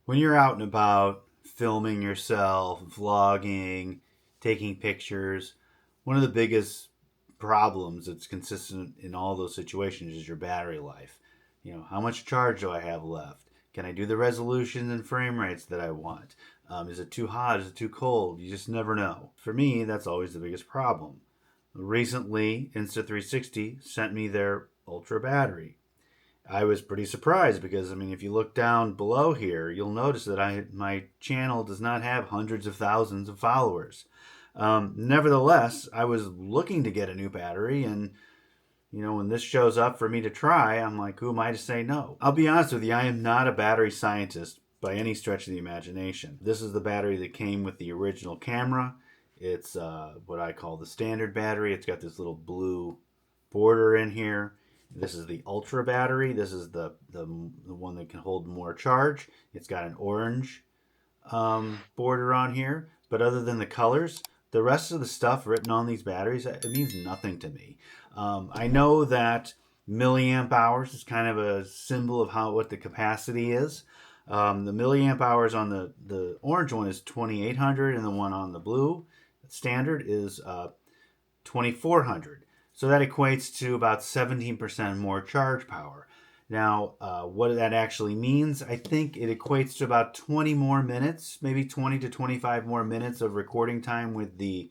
When you're out and about filming yourself, vlogging, taking pictures, one of the biggest problems that's consistent in all those situations is your battery life. How much charge do I have left? Can I do the resolutions and frame rates that I want? Is it too hot? Is it too cold? You just never know. For me, that's always the biggest problem. Recently, Insta360 sent me their Ultra battery. I was pretty surprised because, if you look down below here, you'll notice that my channel does not have hundreds of thousands of followers. Nevertheless, I was looking to get a new battery, and when this shows up for me to try, I'm like, who am I to say no? I'll be honest with you, I am not a battery scientist by any stretch of the imagination. This is the battery that came with the original camera. It's what I call the standard battery. It's got this little blue border in here. This is the Ultra battery. This is the one that can hold more charge. It's got an orange border on here. But other than the colors, the rest of the stuff written on these batteries, it means nothing to me. I know that milliamp hours is kind of a symbol of what the capacity is. The milliamp hours on the orange one is 2800, and the one on the blue standard is 2400. So that equates to about 17% more charge power. Now, what that actually means, I think it equates to about 20 more minutes, maybe 20 to 25 more minutes of recording time with the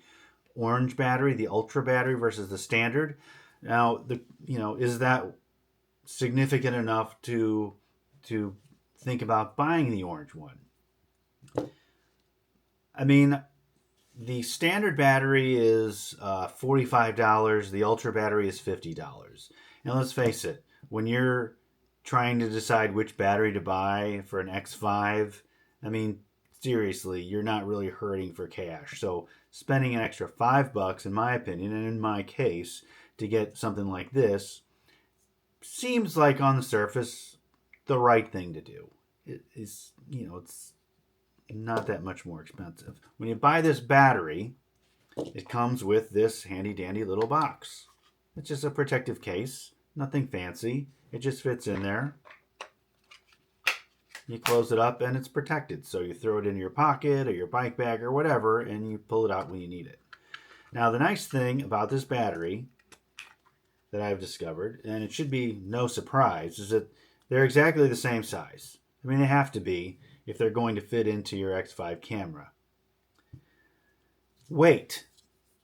orange battery, the Ultra battery versus the standard. Now, is that significant enough to think about buying the orange one? The standard battery is $45. The Ultra battery is $50. And let's face it, when you're trying to decide which battery to buy for an X5, seriously, you're not really hurting for cash. So spending an extra $5, in my opinion, and in my case, to get something like this, seems like on the surface the right thing to do. It's not that much more expensive. When you buy this battery, it comes with this handy dandy little box. It's just a protective case, nothing fancy. It just fits in there. You close it up and it's protected. So you throw it in your pocket or your bike bag or whatever, and you pull it out when you need it. Now, the nice thing about this battery that I've discovered, and it should be no surprise, is that they're exactly the same size. They have to be if they're going to fit into your X5 camera. Weight.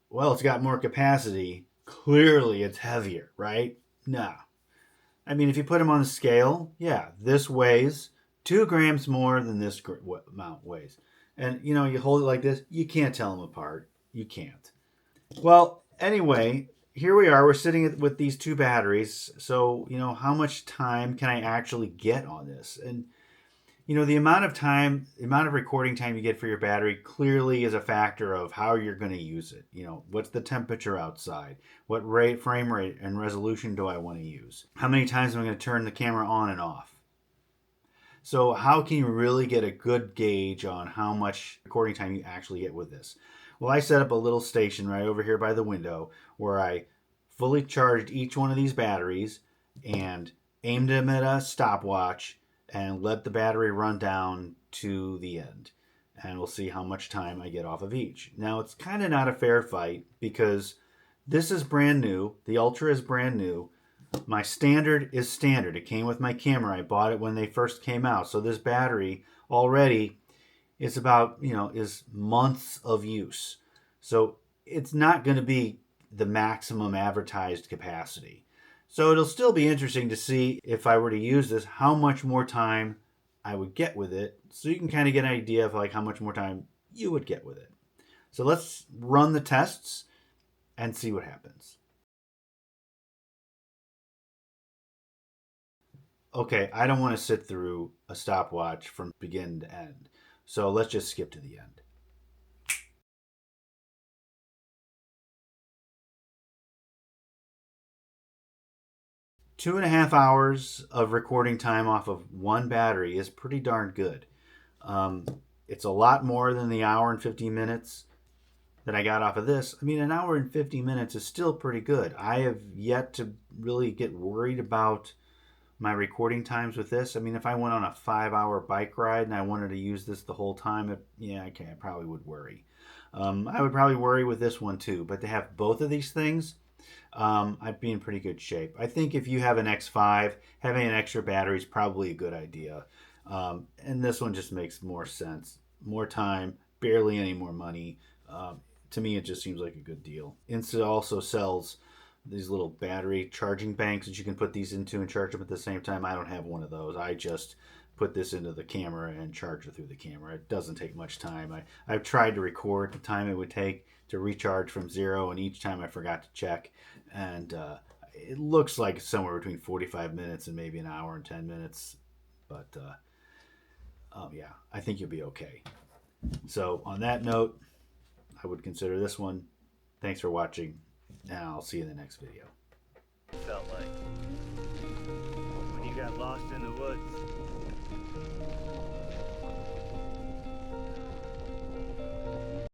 Well, it's got more capacity. Clearly, it's heavier, right? No. If you put them on the scale, yeah, this weighs 2 grams more than this amount weighs. And, you hold it like this, you can't tell them apart. You can't. Well, anyway, here we are. We're sitting with these two batteries. So, how much time can I actually get on this? And, the amount of recording time you get for your battery clearly is a factor of how you're going to use it. What's the temperature outside? What frame rate and resolution do I want to use? How many times am I going to turn the camera on and off? So how can you really get a good gauge on how much recording time you actually get with this? Well, I set up a little station right over here by the window where I fully charged each one of these batteries and aimed them at a stopwatch and let the battery run down to the end. And we'll see how much time I get off of each. Now, it's kind of not a fair fight because this is brand new. The Ultra is brand new. My standard is standard. It came with my camera. I bought it when they first came out. So this battery already is is months of use. So it's not going to be the maximum advertised capacity. So it'll still be interesting to see if I were to use this, how much more time I would get with it. So you can kind of get an idea of how much more time you would get with it. So let's run the tests and see what happens. Okay, I don't want to sit through a stopwatch from begin to end. So let's just skip to the end. Two and a half hours of recording time off of one battery is pretty darn good. It's a lot more than the hour and 50 minutes that I got off of this. An hour and 50 minutes is still pretty good. I have yet to really get worried about my recording times with this. I mean, if I went on a 5-hour bike ride and I wanted to use this the whole time, yeah, okay, I probably would worry. I would probably worry with this one too. But to have both of these things, I'd be in pretty good shape. I think if you have an X5, having an extra battery is probably a good idea. And this one just makes more sense. More time, barely any more money. To me, it just seems like a good deal. Insta also sells these little battery charging banks that you can put these into and charge them at the same time. I don't have one of those. I just put this into the camera and charge it through the camera. It doesn't take much time. I've tried to record the time it would take to recharge from zero, and each time I forgot to check. And it looks like somewhere between 45 minutes and maybe an hour and 10 minutes. But yeah, I think you'll be okay. So on that note, I would consider this one. Thanks for watching, and I'll see you in the next video. Felt like when you got lost in the woods.